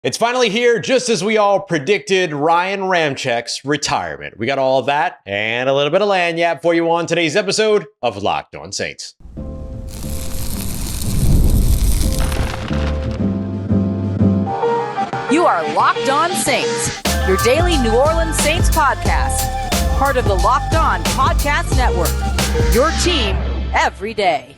It's finally here, just as we all predicted, Ryan Ramczyk's retirement. We got all of that and a little bit of lanyap for you on today's episode of Locked On Saints. You are Locked On Saints, your daily New Orleans Saints podcast. Part of the Locked On Podcast Network, your team every day.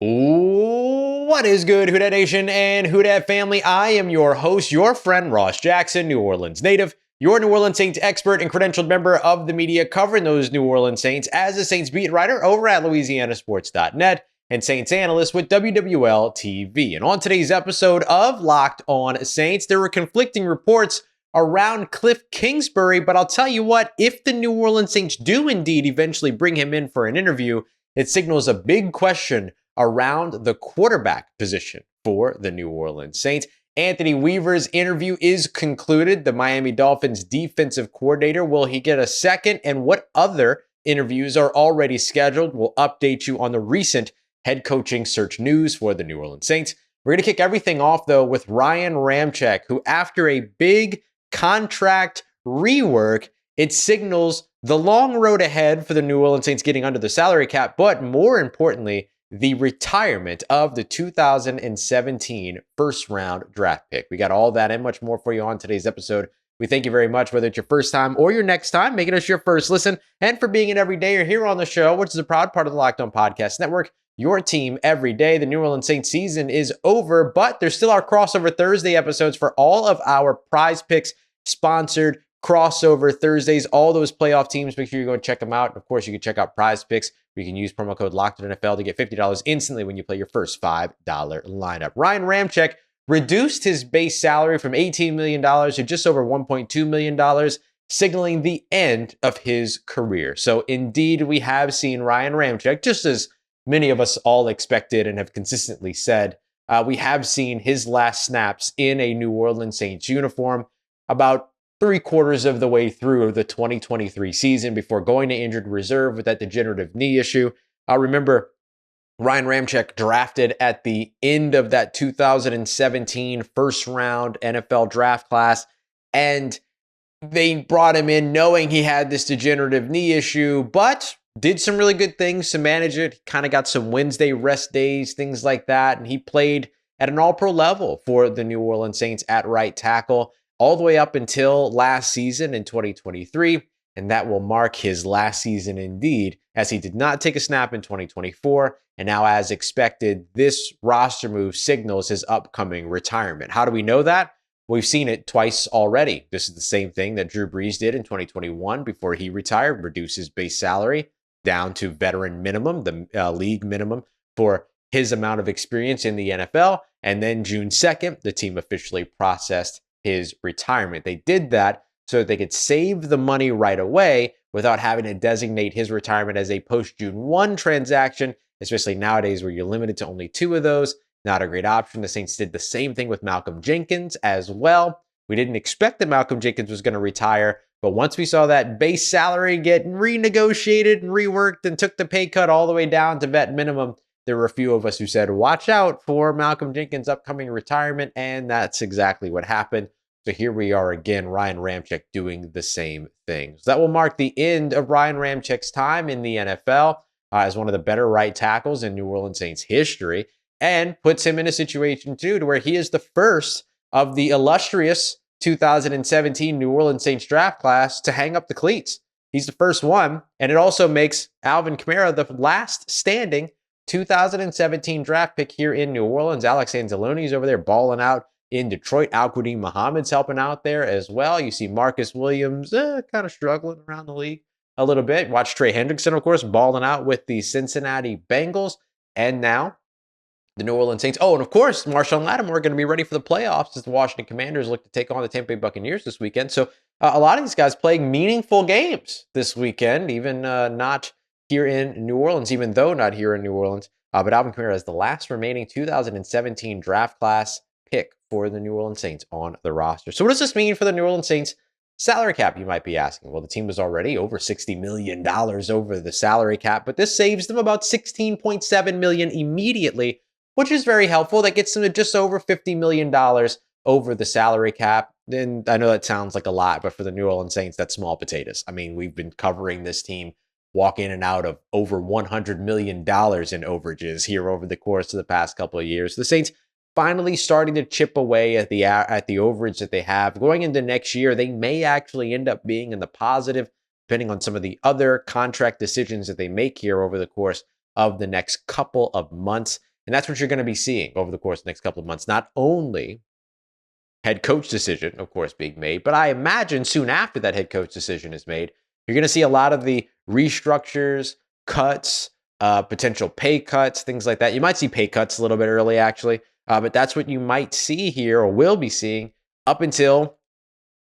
What is good, Who Dat Nation and Who Dat family? I am your host, your friend Ross Jackson, New Orleans native, your New Orleans Saints expert and credentialed member of the media covering those New Orleans Saints as a Saints beat writer over at LouisianaSports.net and Saints analyst with WWL TV. And on today's episode of Locked On Saints, there were conflicting reports around Kliff Kingsbury, but I'll tell you what, if the New Orleans Saints do indeed eventually bring him in for an interview, it signals a big question around the quarterback position for the New Orleans Saints. Anthony Weaver's interview is concluded. The Miami Dolphins defensive coordinator, will he get a second? And what other interviews are already scheduled? We'll update you on the recent head coaching search news for the New Orleans Saints. We're going to kick everything off, though, with Ryan Ramczyk, who after a big contract rework, it signals the long road ahead for the New Orleans Saints getting under the salary cap, but more importantly, the retirement of the 2017 first-round draft pick. We got all that and much more for you on today's episode. We thank you very much, whether it's your first time or your next time, making us your first listen, and for being an everydayer here on the show, which is a proud part of the Locked On Podcast Network, your team every day. The New Orleans Saints season is over, but there's still our crossover Thursday episodes for all of our Prize Picks sponsored crossover Thursdays, all those playoff teams. Make sure you go and check them out. And of course, you can check out Prize Picks. You can use promo code LOCKEDONNFL to get $50 instantly when you play your first $5 lineup. Ryan Ramczyk reduced his base salary from $18 million to just over $1.2 million, signaling the end of his career. So indeed, we have seen Ryan Ramczyk, just as many of us all expected and have consistently said, we have seen his last snaps in a New Orleans Saints uniform about 3/4 of the way through the 2023 season before going to injured reserve with that degenerative knee issue. Remember, Ryan Ramczyk drafted at the end of that 2017 first round NFL draft class, and they brought him in knowing he had this degenerative knee issue, but did some really good things to manage it. He kind of got some Wednesday rest days, things like that, and he played at an all-pro level for the New Orleans Saints at right tackle all the way up until last season in 2023, and that will mark his last season indeed, as he did not take a snap in 2024, and now, as expected, this roster move signals his upcoming retirement. How do we know that? We've seen it twice already. This is the same thing that Drew Brees did in 2021 before he retired, reduced his base salary down to veteran minimum, the league minimum for his amount of experience in the NFL, and then June 2nd, the team officially processed his retirement. They did that so that they could save the money right away without having to designate his retirement as a post-June 1 transaction, especially nowadays where you're limited to only 2 of those. Not a great option. The Saints did the same thing with Malcolm Jenkins as well. We didn't expect that Malcolm Jenkins was going to retire, but once we saw that base salary get renegotiated and reworked and took the pay cut all the way down to vet minimum, there were a few of us who said, watch out for Malcolm Jenkins' upcoming retirement, and that's exactly what happened. So here we are again, Ryan Ramczyk doing the same thing. So that will mark the end of Ryan Ramczyk's time in the NFL as one of the better right tackles in New Orleans Saints history, and puts him in a situation, too, to where he is the first of the illustrious 2017 New Orleans Saints draft class to hang up the cleats. He's the first one, and it also makes Alvin Kamara the last standing 2017 draft pick here in New Orleans. Alex Anzalone's over there balling out in Detroit. Al-Quadin Muhammad's helping out there as well. You see Marcus Williams kind of struggling around the league a little bit. Watch Trey Hendrickson, of course, balling out with the Cincinnati Bengals. And now the New Orleans Saints. Oh, and of course, Marshawn Lattimore going to be ready for the playoffs as the Washington Commanders look to take on the Tampa Bay Buccaneers this weekend. So a lot of these guys playing meaningful games this weekend, even not here in New Orleans, even though not here in New Orleans. But Alvin Kamara is the last remaining 2017 draft class pick for the New Orleans Saints on the roster. So what does this mean for the New Orleans Saints salary cap, you might be asking? Well, the team was already over $60 million over the salary cap, but this saves them about $16.7 million immediately, which is very helpful. That gets them to just over $50 million over the salary cap. Then I know that sounds like a lot, but for the New Orleans Saints, that's small potatoes. I mean, we've been covering this team walk in and out of over $100 million in overages here over the course of the past couple of years. The Saints finally starting to chip away at the overage that they have. Going into next year, they may actually end up being in the positive, depending on some of the other contract decisions that they make here over the course of the next couple of months. And that's what you're going to be seeing over the course of the next couple of months. Not only head coach decision, of course, being made, but I imagine soon after that head coach decision is made, you're going to see a lot of the restructures, cuts, potential pay cuts, things like that. You might see pay cuts a little bit early, actually, but that's what you might see here or will be seeing up until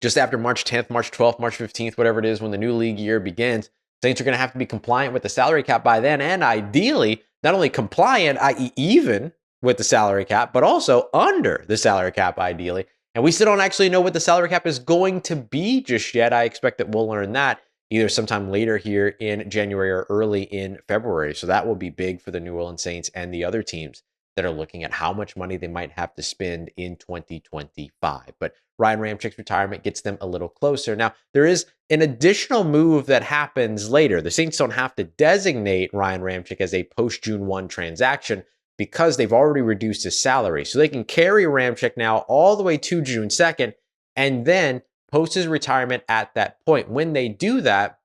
just after March 10th, March 12th, March 15th, whatever it is, when the new league year begins. Saints are going to have to be compliant with the salary cap by then, and ideally, not only compliant, i.e. even with the salary cap, but also under the salary cap, ideally. And we still don't actually know what the salary cap is going to be just yet. I expect that we'll learn that either sometime later here in January or early in February. So that will be big for the New Orleans Saints and the other teams that are looking at how much money they might have to spend in 2025. But Ryan Ramczyk's retirement gets them a little closer. Now, there is an additional move that happens later. The Saints don't have to designate Ryan Ramczyk as a post-June 1 transaction because they've already reduced his salary. So they can carry Ramczyk now all the way to June 2nd and then post his retirement at that point. When they do that,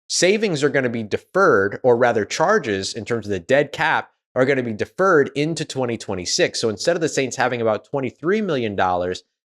savings are going to be deferred, or rather charges in terms of the dead cap are going to be deferred into 2026. So instead of the Saints having about $23 million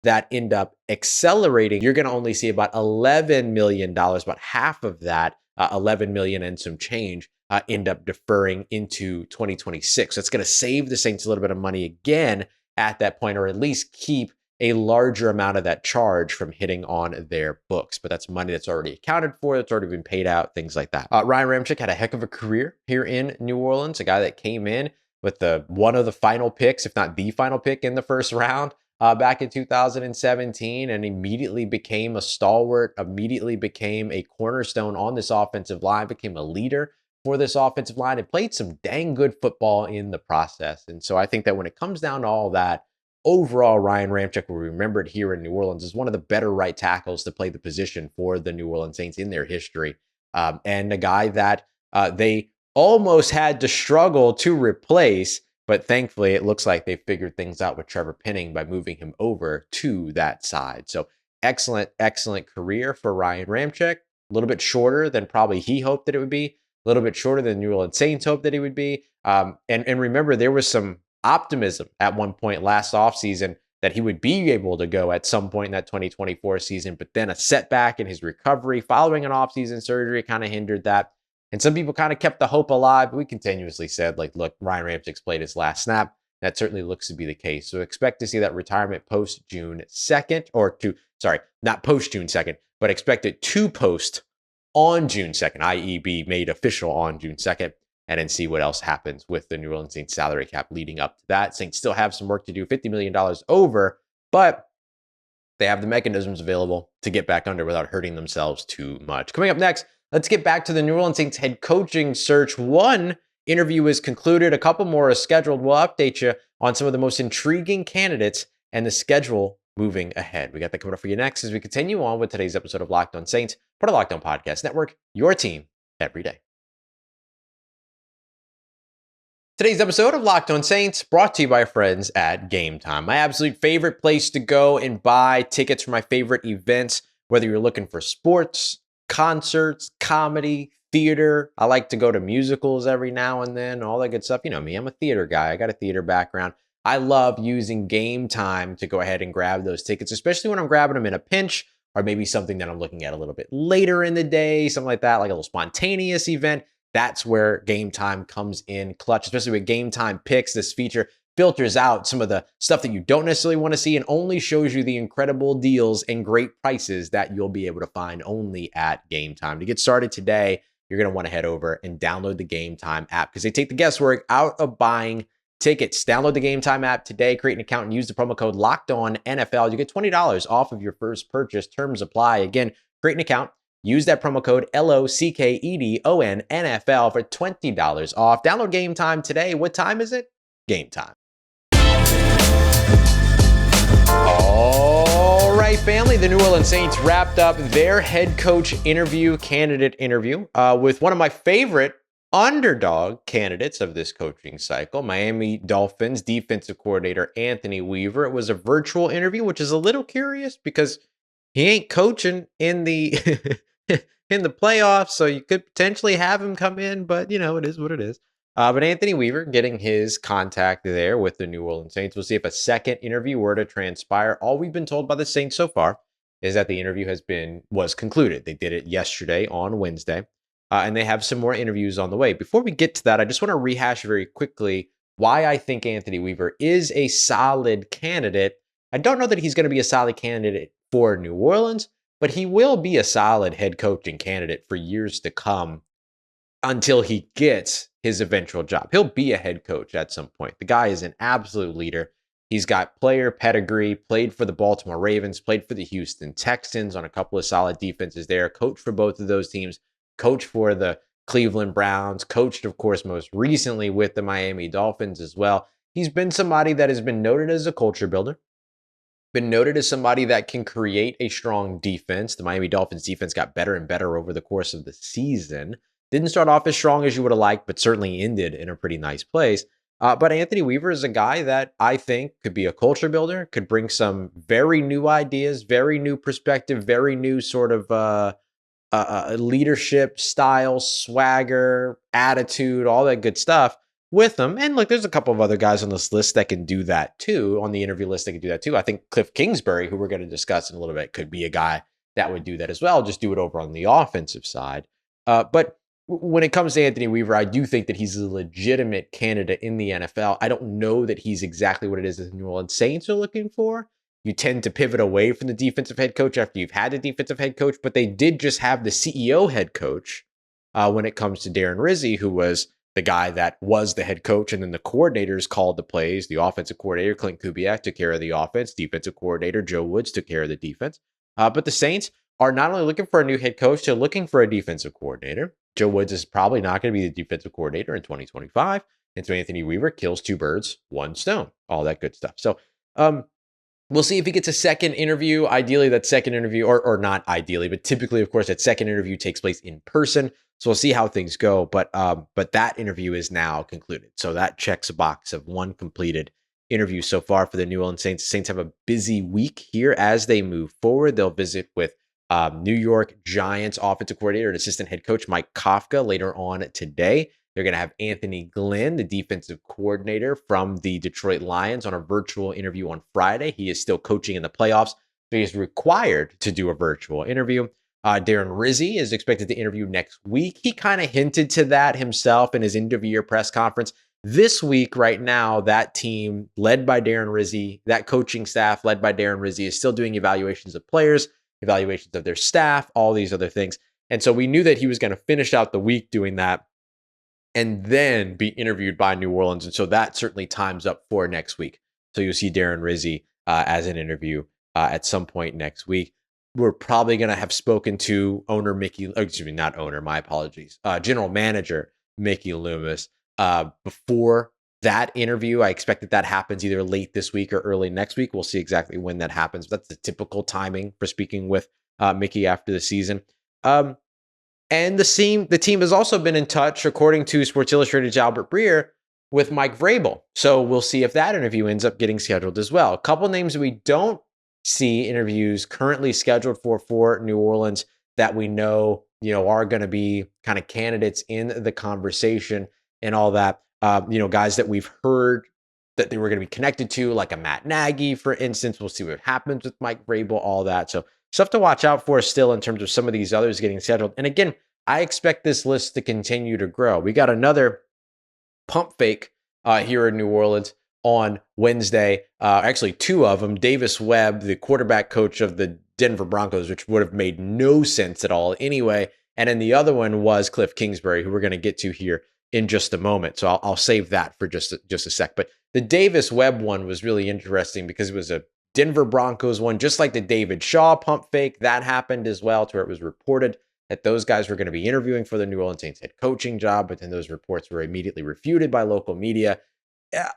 that end up accelerating, you're going to only see about $11 million, about half of that, $11 million and some change, end up deferring into 2026. So it's going to save the Saints a little bit of money again at that point, or at least keep a larger amount of that charge from hitting on their books. But that's money that's already accounted for, that's already been paid out, things like that. Ryan Ramczyk had a heck of a career here in New Orleans, a guy that came in with one of the final picks, if not the final pick in the first round back in 2017, and immediately became a stalwart, immediately became a cornerstone on this offensive line, became a leader for this offensive line, and played some dang good football in the process. And so I think that when it comes down to all that, overall, Ryan Ramczyk will be remembered here in New Orleans as one of the better right tackles to play the position for the New Orleans Saints in their history, and a guy that they almost had to struggle to replace, but thankfully it looks like they figured things out with Trevor Penning by moving him over to that side. So excellent, excellent career for Ryan Ramczyk. A little bit shorter than probably he hoped that it would be, a little bit shorter than New Orleans Saints hoped that he would be. And remember, there was some optimism at one point last offseason that he would be able to go at some point in that 2024 season, but then a setback in his recovery following an offseason surgery kind of hindered that. And some people kind of kept the hope alive. We continuously said, like, look, Ryan Ramczyk's played his last snap. That certainly looks to be the case. So expect to see that retirement post June 2nd, not post June 2nd, but expect it to post on June 2nd, i.e. be made official on June 2nd. And then see what else happens with the New Orleans Saints salary cap leading up to that. Saints still have some work to do, $50 million over, but they have the mechanisms available to get back under without hurting themselves too much. Coming up next, let's get back to the New Orleans Saints head coaching search. One interview is concluded, a couple more are scheduled. We'll update you on some of the most intriguing candidates and the schedule moving ahead. We got that coming up for you next as we continue on with today's episode of Locked On Saints, part of Locked On Podcast Network, your team every day. Today's episode of Locked On Saints brought to you by our friends at Game Time, my absolute favorite place to go and buy tickets for my favorite events, whether you're looking for sports, concerts, comedy, theater. I like to go to musicals every now and then, all that good stuff. You know me, I'm a theater guy. I got a theater background. I love using Game Time to go ahead and grab those tickets, especially when I'm grabbing them in a pinch or maybe something that I'm looking at a little bit later in the day, something like that, like a little spontaneous event. That's where Game Time comes in clutch, especially with Game Time Picks. This feature filters out some of the stuff that you don't necessarily want to see and only shows you the incredible deals and great prices that you'll be able to find only at Game Time. To get started today, you're going to want to head over and download the Game Time app because they take the guesswork out of buying tickets. Download the Game Time app today, create an account, and use the promo code LOCKEDONNFL. You get $20 off of your first purchase. Terms apply. Again, create an account. Use that promo code LOCKEDONNFL for $20 off. Download Game Time today. What time is it? Game time. All right, family. The New Orleans Saints wrapped up their head coach candidate interview with one of my favorite underdog candidates of this coaching cycle, Miami Dolphins defensive coordinator Anthony Weaver. It was a virtual interview, which is a little curious because he ain't coaching in the in the playoffs, so you could potentially have him come in, but it is what it is. But Anthony Weaver getting his contact there with the New Orleans Saints. We'll see if a second interview were to transpire. All we've been told by the Saints so far is that the interview was concluded. They did it yesterday on Wednesday, and they have some more interviews on the way. Before we get to that, I just want to rehash very quickly why I think Anthony Weaver is a solid candidate. I don't know that he's going to be a solid candidate for New Orleans, but he will be a solid head coaching candidate for years to come until he gets his eventual job. He'll be a head coach at some point. The guy is an absolute leader. He's got player pedigree, played for the Baltimore Ravens, played for the Houston Texans on a couple of solid defenses there, coached for both of those teams, coached for the Cleveland Browns, coached, of course, most recently with the Miami Dolphins as well. He's been somebody that has been noted as a culture builder, been noted as somebody that can create a strong defense. The Miami Dolphins defense got better and better over the course of the season. Didn't start off as strong as you would have liked, but certainly ended in a pretty nice place. But Anthony Weaver is a guy that I think could be a culture builder, could bring some very new ideas, very new perspective, very new sort of leadership style, swagger, attitude, all that good stuff with them. And look, there's a couple of other guys on this list that can do that too, on the interview list that can do that too. I think Kliff Kingsbury, who we're going to discuss in a little bit, could be a guy that would do that as well, just do it over on the offensive side. But when it comes to Anthony Weaver, I do think that he's a legitimate candidate in the NFL. I don't know that he's exactly what it is that the New Orleans Saints are looking for. You tend to pivot away from the defensive head coach after you've had the defensive head coach, but they did just have the CEO head coach when it comes to Darren Rizzi, who was the guy that was the head coach, and then the coordinators called the plays. The offensive coordinator, Clint Kubiak, took care of the offense. Defensive coordinator, Joe Woods, took care of the defense. But the Saints are not only looking for a new head coach, they're looking for a defensive coordinator. Joe Woods is probably not going to be the defensive coordinator in 2025. And so Anthony Weaver kills two birds, one stone, all that good stuff. So we'll see if he gets a second interview. Ideally, that second interview, or not ideally, but typically, of course, that second interview takes place in person. So we'll see how things go. But that interview is now concluded. So that checks a box of one completed interview so far for the New Orleans Saints. The Saints have a busy week here as they move forward. They'll visit with New York Giants offensive coordinator and assistant head coach Mike Kafka later on today. They're going to have Anthony Glenn, the defensive coordinator from the Detroit Lions, on a virtual interview on Friday. He is still coaching in the playoffs, so he is required to do a virtual interview. Darren Rizzi is expected to interview next week. He kind of hinted to that himself in his end-of-year press conference. This week, right now, that team led by Darren Rizzi, that coaching staff led by Darren Rizzi, is still doing evaluations of players, evaluations of their staff, all these other things. And so we knew that he was going to finish out the week doing that and then be interviewed by New Orleans. And so that certainly times up for next week. So you'll see Darren Rizzi as an interview at some point next week. We're probably going to have spoken to general manager Mickey Loomis before that interview. I expect that happens either late this week or early next week. We'll see exactly when that happens. That's the typical timing for speaking with Mickey after the season. And the team has also been in touch, according to Sports Illustrated's Albert Breer, with Mike Vrabel. So we'll see if that interview ends up getting scheduled as well. A couple names that we don't see interviews currently scheduled for New Orleans that we know, are going to be kind of candidates in the conversation and all that. Guys that we've heard that they were going to be connected to, like a Matt Nagy, for instance. We'll see what happens with Mike Vrabel, all that. So stuff to watch out for still in terms of some of these others getting scheduled. And again, I expect this list to continue to grow. We got another pump fake here in New Orleans on Wednesday. Actually, two of them. Davis Webb, the quarterback coach of the Denver Broncos, which would have made no sense at all anyway. And then the other one was Kliff Kingsbury, who we're going to get to here in just a moment. So I'll save that for just a sec. But the Davis Webb one was really interesting because it was a Denver Broncos one, just like the David Shaw pump fake. That happened as well, to where it was reported that those guys were going to be interviewing for the New Orleans Saints head coaching job, but then those reports were immediately refuted by local media.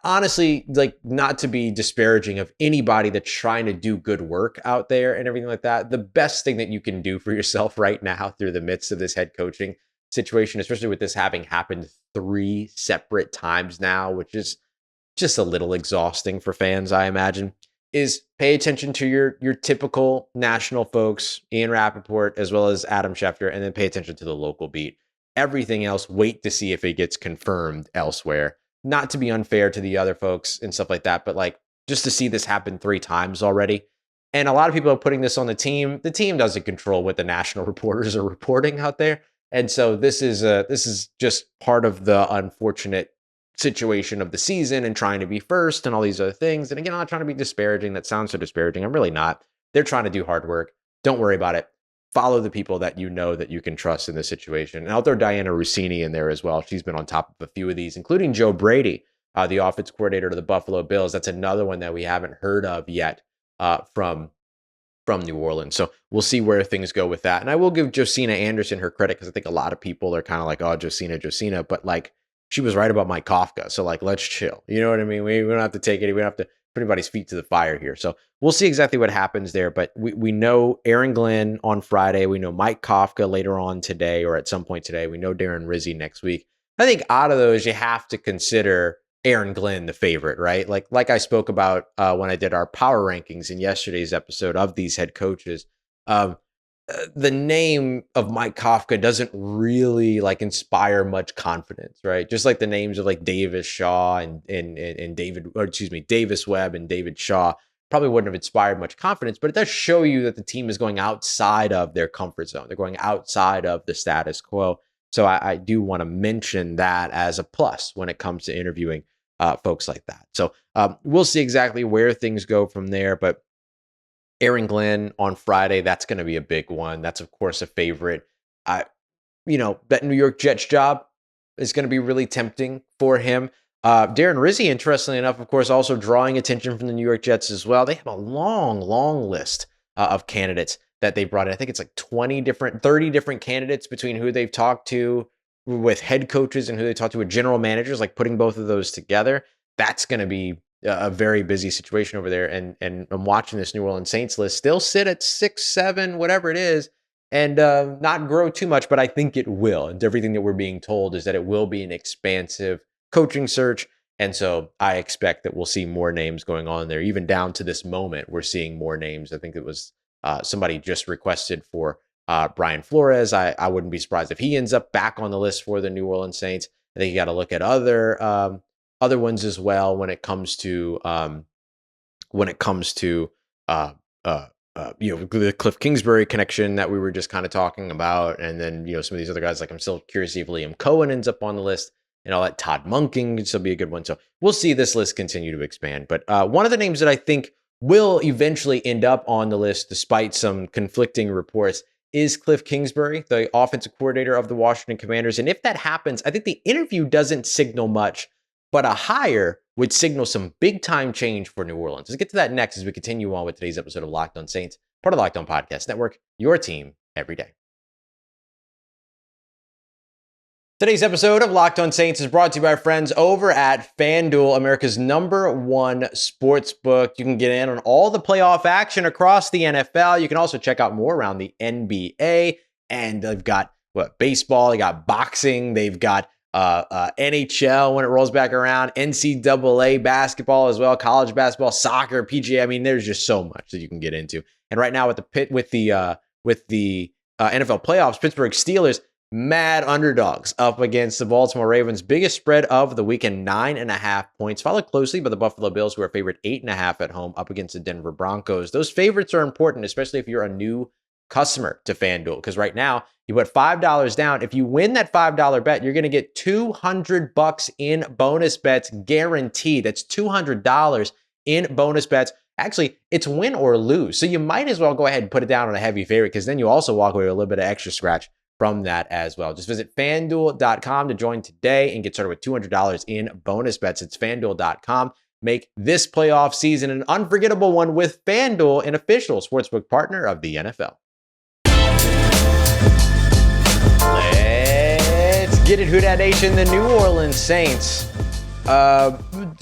honestly, like, not to be disparaging of anybody that's trying to do good work out there and everything like that, the best thing that you can do for yourself right now through the midst of this head coaching situation, especially with this having happened 3 separate times now, which is just a little exhausting for fans, I imagine, is pay attention to your typical national folks, Ian Rappaport, as well as Adam Schefter, and then pay attention to the local beat. Everything else, wait to see if it gets confirmed elsewhere. Not to be unfair to the other folks and stuff like that, but like just to see this happen 3 times already. And a lot of people are putting this on the team. The team doesn't control what the national reporters are reporting out there. And so this is just part of the unfortunate situation of the season and trying to be first and all these other things. And again, I'm not trying to be disparaging. That sounds so disparaging. I'm really not. They're trying to do hard work. Don't worry about it. Follow the people that you know that you can trust in this situation. And I'll throw Diana Rossini in there as well. She's been on top of a few of these, including Joe Brady, the offense coordinator of the Buffalo Bills. That's another one that we haven't heard of yet from New Orleans. So we'll see where things go with that. And I will give Josina Anderson her credit because I think a lot of people are kind of like, oh, Josina. But like, she was right about Mike Kafka. So like, let's chill. You know what I mean? We don't have to take it. We don't have to put anybody's feet to the fire here. So we'll see exactly what happens there. But we know Aaron Glenn on Friday. We know Mike Kafka later on today or at some point today. We know Darren Rizzi next week. I think out of those, you have to consider Aaron Glenn the favorite, right? Like I spoke about when I did our power rankings in yesterday's episode of these head coaches. The name of Mike Kafka doesn't really like inspire much confidence, right? Just like the names of like Davis Shaw and Davis Webb and David Shaw probably wouldn't have inspired much confidence, but it does show you that the team is going outside of their comfort zone. They're going outside of the status quo. So I do want to mention that as a plus when it comes to interviewing folks like that. So we'll see exactly where things go from there, but Aaron Glenn on Friday, that's going to be a big one. That's, of course, a favorite. That New York Jets job is going to be really tempting for him. Darren Rizzi, interestingly enough, of course, also drawing attention from the New York Jets as well. They have a long, long list of candidates that they brought in. I think it's like 30 different candidates between who they've talked to with head coaches and who they talked to with general managers, like putting both of those together. That's going to be a very busy situation over there. And I'm watching this New Orleans Saints list still sit at 6, 7, whatever it is, and not grow too much, but I think it will. And everything that we're being told is that it will be an expansive coaching search. And so I expect that we'll see more names going on there. Even down to this moment, we're seeing more names. I think it was somebody just requested for Brian Flores. I wouldn't be surprised if he ends up back on the list for the New Orleans Saints. I think you got to look at other ones as well when it comes to the Kliff Kingsbury connection that we were just kind of talking about, and then some of these other guys. Like, I'm still curious if Liam Cohen ends up on the list, and all that. Todd Monking could still be a good one. So we'll see this list continue to expand. But one of the names that I think will eventually end up on the list, despite some conflicting reports, is Kliff Kingsbury, the offensive coordinator of the Washington Commanders. And if that happens, I think the interview doesn't signal much, but a hire would signal some big-time change for New Orleans. Let's get to that next as we continue on with today's episode of Locked On Saints, part of Locked On Podcast Network, your team every day. Today's episode of Locked On Saints is brought to you by our friends over at FanDuel, America's #1 sports book. You can get in on all the playoff action across the NFL. You can also check out more around the NBA. And they've got baseball, they got boxing, they've got NHL when it rolls back around, NCAA basketball as well, college basketball, soccer, PGA. I mean, there's just so much that you can get into. And right now with the NFL playoffs, Pittsburgh Steelers, mad underdogs up against the Baltimore Ravens. Biggest spread of the weekend, 9.5 points, followed closely by the Buffalo Bills, who are favored 8.5 at home up against the Denver Broncos. Those favorites are important, especially if you're a new customer to FanDuel, because right now you put $5 down. If you win that $5 bet, you're going to get $200 in bonus bets guaranteed. That's $200 in bonus bets. Actually, it's win or lose. So you might as well go ahead and put it down on a heavy favorite, because then you also walk away with a little bit of extra scratch from that as well. Just visit FanDuel.com to join today and get started with $200 in bonus bets. It's FanDuel.com. Make this playoff season an unforgettable one with FanDuel, an official sportsbook partner of the NFL. Let's get it, Who Dat Nation. The New Orleans Saints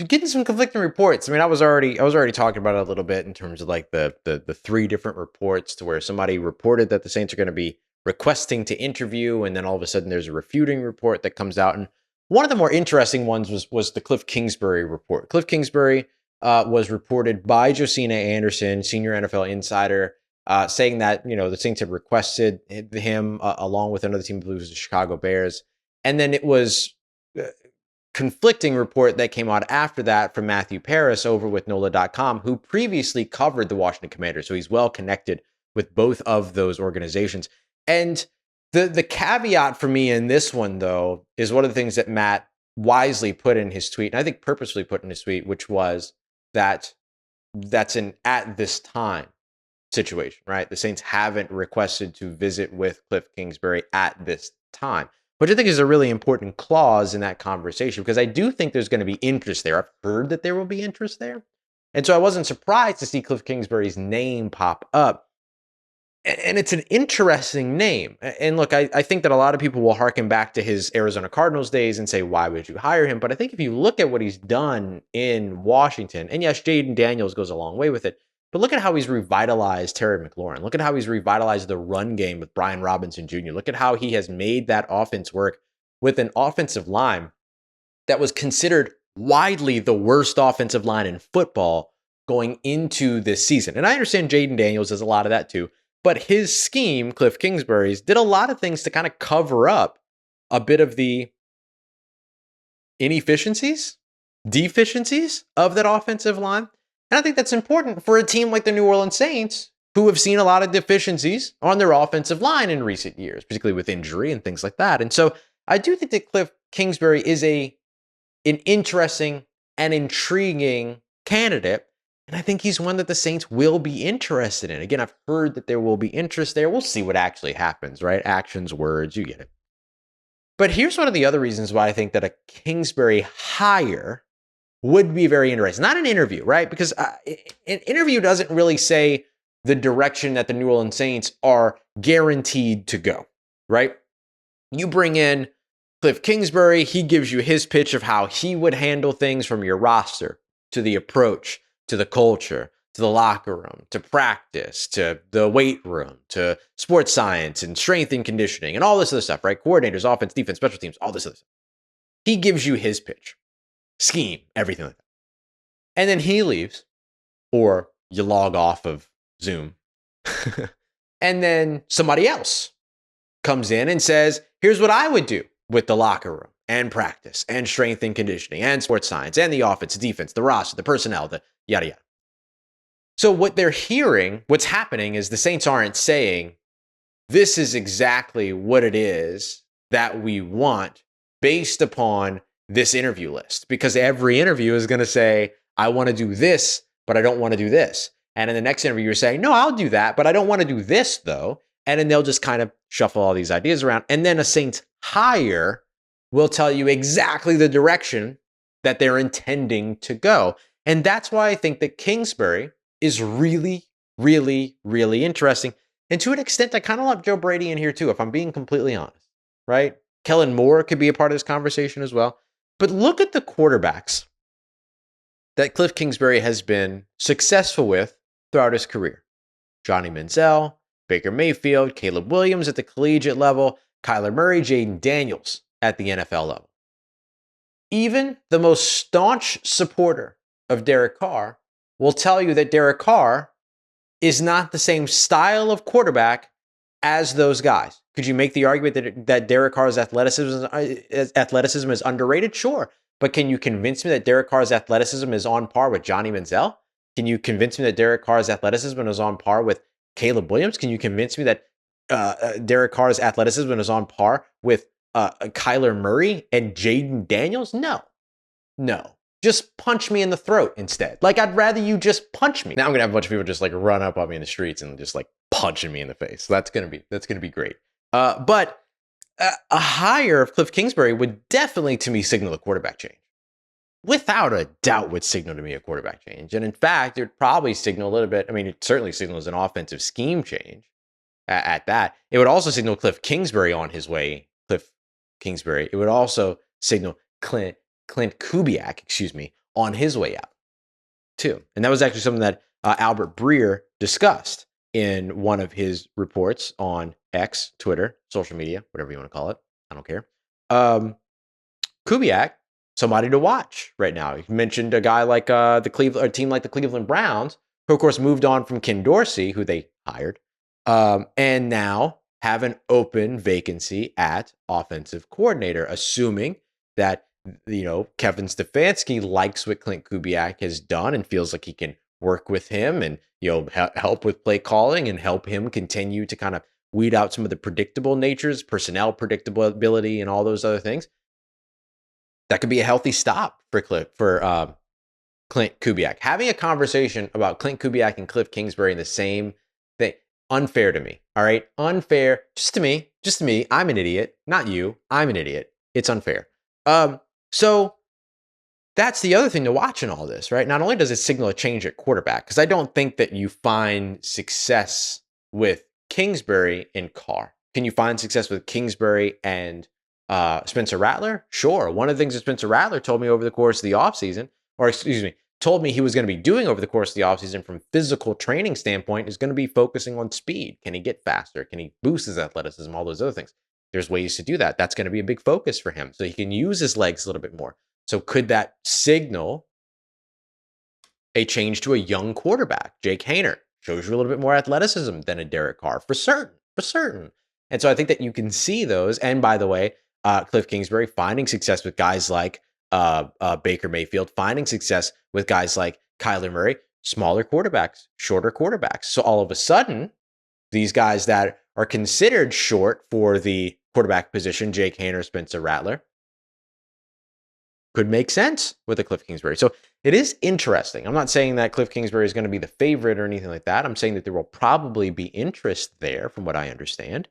getting some conflicting reports. I mean, I was already talking about it a little bit in terms of like the three different reports, to where somebody reported that the Saints are going to be requesting to interview, and then all of a sudden there's a refuting report that comes out. And one of the more interesting ones was the Kliff Kingsbury report. Kliff Kingsbury was reported by Josina Anderson, senior NFL insider, saying that, the Saints had requested him along with another team, I believe it was the Chicago Bears. And then it was conflicting report that came out after that from Matthew Paris over with NOLA.com, who previously covered the Washington Commanders. So he's well connected with both of those organizations. And the caveat for me in this one, though, is one of the things that Matt wisely put in his tweet, and I think purposely put in his tweet, which was that that's an at this time situation, right? The Saints haven't requested to visit with Kliff Kingsbury at this time, which I think is a really important clause in that conversation, because I do think there's going to be interest there. I've heard that there will be interest there. And so I wasn't surprised to see Kliff Kingsbury's name pop up. And it's an interesting name. And look, I think that a lot of people will harken back to his Arizona Cardinals days and say, why would you hire him? But I think if you look at what he's done in Washington, and yes, Jaden Daniels goes a long way with it, but look at how he's revitalized Terry McLaurin. Look at how he's revitalized the run game with Brian Robinson Jr. Look at how he has made that offense work with an offensive line that was considered widely the worst offensive line in football going into this season. And I understand Jaden Daniels does a lot of that too. But his scheme, Kliff Kingsbury's, did a lot of things to kind of cover up a bit of the deficiencies of that offensive line. And I think that's important for a team like the New Orleans Saints, who have seen a lot of deficiencies on their offensive line in recent years, particularly with injury and things like that. And so I do think that Kliff Kingsbury is an interesting and intriguing candidate. And I think he's one that the Saints will be interested in. Again, I've heard that there will be interest there. We'll see what actually happens, right? Actions, words, you get it. But here's one of the other reasons why I think that a Kingsbury hire would be very interesting. Not an interview, right? Because an interview doesn't really say the direction that the New Orleans Saints are guaranteed to go, right? You bring in Kliff Kingsbury, he gives you his pitch of how he would handle things, from your roster to the approach, to the culture, to the locker room, to practice, to the weight room, to sports science and strength and conditioning and all this other stuff, right? Coordinators, offense, defense, special teams, all this other stuff. He gives you his pitch, scheme, everything like that. And then he leaves, or you log off of Zoom. And then somebody else comes in and says, here's what I would do with the locker room and practice and strength and conditioning and sports science and the offense, the defense, the roster, the personnel, the yada, yada. So what they're hearing, what's happening is the Saints aren't saying, this is exactly what it is that we want based upon this interview list. Because every interview is going to say, I want to do this, but I don't want to do this. And in the next interview, you're saying, no, I'll do that, but I don't want to do this though. And then they'll just kind of shuffle all these ideas around. And then a Saints hire will tell you exactly the direction that they're intending to go. And that's why I think that Kingsbury is really, really, really interesting. And to an extent, I kind of love Joe Brady in here too, if I'm being completely honest, right? Kellen Moore could be a part of this conversation as well. But look at the quarterbacks that Kliff Kingsbury has been successful with throughout his career. Johnny Manziel, Baker Mayfield, Caleb Williams at the collegiate level, Kyler Murray, Jaden Daniels at the NFL level. Even the most staunch supporter of Derek Carr will tell you that Derek Carr is not the same style of quarterback as those guys. Could you make the argument that Derek Carr's athleticism is underrated? Sure. But can you convince me that Derek Carr's athleticism is on par with Johnny Manziel? Can you convince me that Derek Carr's athleticism is on par with Caleb Williams? Can you convince me that Derek Carr's athleticism is on par with Kyler Murray and Jaden Daniels? No. Just punch me in the throat instead. Like, I'd rather you just punch me. Now I'm gonna have a bunch of people just like run up on me in the streets and just like punching me in the face. So that's gonna be great. But a hire of Kliff Kingsbury would definitely, to me, signal a quarterback change. Without a doubt, would signal to me a quarterback change. And in fact, it would probably signal a little bit. I mean, it certainly signals an offensive scheme change. At that, it would also signal Kliff Kingsbury on his way. Kliff Kingsbury. It would also signal Clint Kubiak, on his way out, too. And that was actually something that Albert Breer discussed in one of his reports on X, Twitter, social media, whatever you want to call it. I don't care. Kubiak, somebody to watch right now. He mentioned a guy like a team like the Cleveland Browns, who of course moved on from Ken Dorsey, who they hired, and now have an open vacancy at offensive coordinator, assuming that Kevin Stefanski likes what Clint Kubiak has done and feels like he can work with him and help with play calling and help him continue to kind of weed out some of the predictable natures, personnel predictability, and all those other things. That could be a healthy stop for Clint Kubiak. Having a conversation about Clint Kubiak and Kliff Kingsbury in the same thing, unfair to me. All right, unfair just to me. I'm an idiot, not you. I'm an idiot. It's unfair. So that's the other thing to watch in all this, right? Not only does it signal a change at quarterback, because I don't think that you find success with Kingsbury and Carr. Can you find success with Kingsbury and Spencer Rattler? Sure. One of the things that Spencer Rattler told me over the course of the offseason, told me he was going to be doing over the course of the offseason from physical training standpoint, is going to be focusing on speed. Can he get faster? Can he boost his athleticism? All those other things. There's ways to do that. That's going to be a big focus for him. So he can use his legs a little bit more. So could that signal a change to a young quarterback? Jake Haener shows you a little bit more athleticism than a Derek Carr, for certain. And so I think that you can see those. And by the way, Kliff Kingsbury finding success with guys like Baker Mayfield, finding success with guys like Kyler Murray, smaller quarterbacks, shorter quarterbacks. So all of a sudden, these guys that are considered short for the quarterback position, Jake Haener, Spencer Rattler, could make sense with a Kliff Kingsbury. So it is interesting. I'm not saying that Kliff Kingsbury is going to be the favorite or anything like that. I'm saying that there will probably be interest there, from what I understand.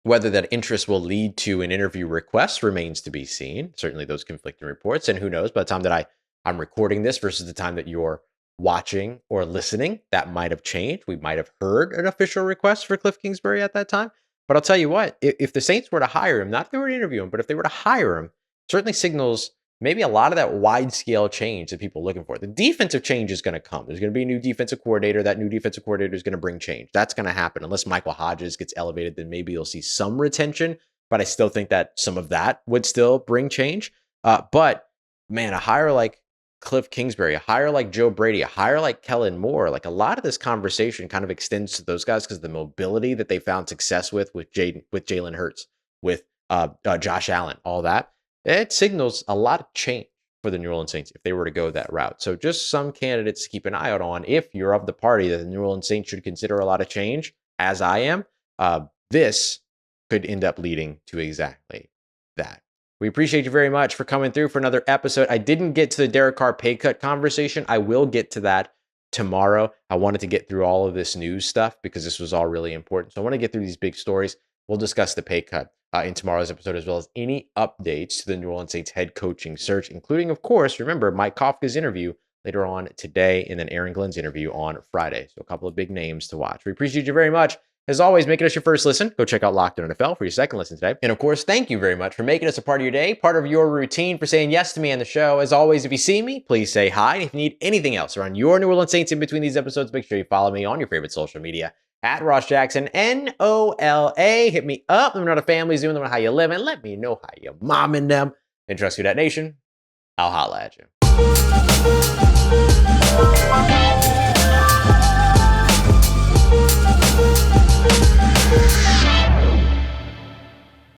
Whether that interest will lead to an interview request remains to be seen. Certainly those conflicting reports. And who knows, by the time that I'm recording this versus the time that you're watching or listening, that might have changed. We might have heard an official request for Kliff Kingsbury at that time. But I'll tell you what, if the Saints were to hire him, not if they were to interview him, but if they were to hire him, certainly signals maybe a lot of that wide-scale change that people are looking for. The defensive change is going to come. There's going to be a new defensive coordinator. That new defensive coordinator is going to bring change. That's going to happen. Unless Michael Hodges gets elevated, then maybe you'll see some retention. But I still think that some of that would still bring change. But, man, a hire like Kliff Kingsbury, a hire like Joe Brady, a hire like Kellen Moore, like a lot of this conversation kind of extends to those guys because the mobility that they found success with Jalen Hurts, with Josh Allen, all that. It signals a lot of change for the New Orleans Saints if they were to go that route. So just some candidates to keep an eye out on if you're of the party that the New Orleans Saints should consider a lot of change, as I am. This could end up leading to exactly that. We appreciate you very much for coming through for another episode. I didn't get to the Derek Carr pay cut conversation. I will get to that tomorrow. I wanted to get through all of this news stuff because this was all really important. So I want to get through these big stories. We'll discuss the pay cut in tomorrow's episode, as well as any updates to the New Orleans Saints head coaching search, including, of course, remember, Mike Kafka's interview later on today, and then Aaron Glenn's interview on Friday. So a couple of big names to watch. We appreciate you very much. As always, making us your first listen. Go check out Locked On NFL for your second listen today. And of course, thank you very much for making us a part of your day, part of your routine, for saying yes to me on the show. As always, if you see me, please say hi. And if you need anything else around your New Orleans Saints in between these episodes, make sure you follow me on your favorite social media at Ross Jackson, NOLA. Hit me up. Let me know how the family's doing. Let me know how you living. Let me know how you momming them. And trust Who Dat Nation. I'll holla at you.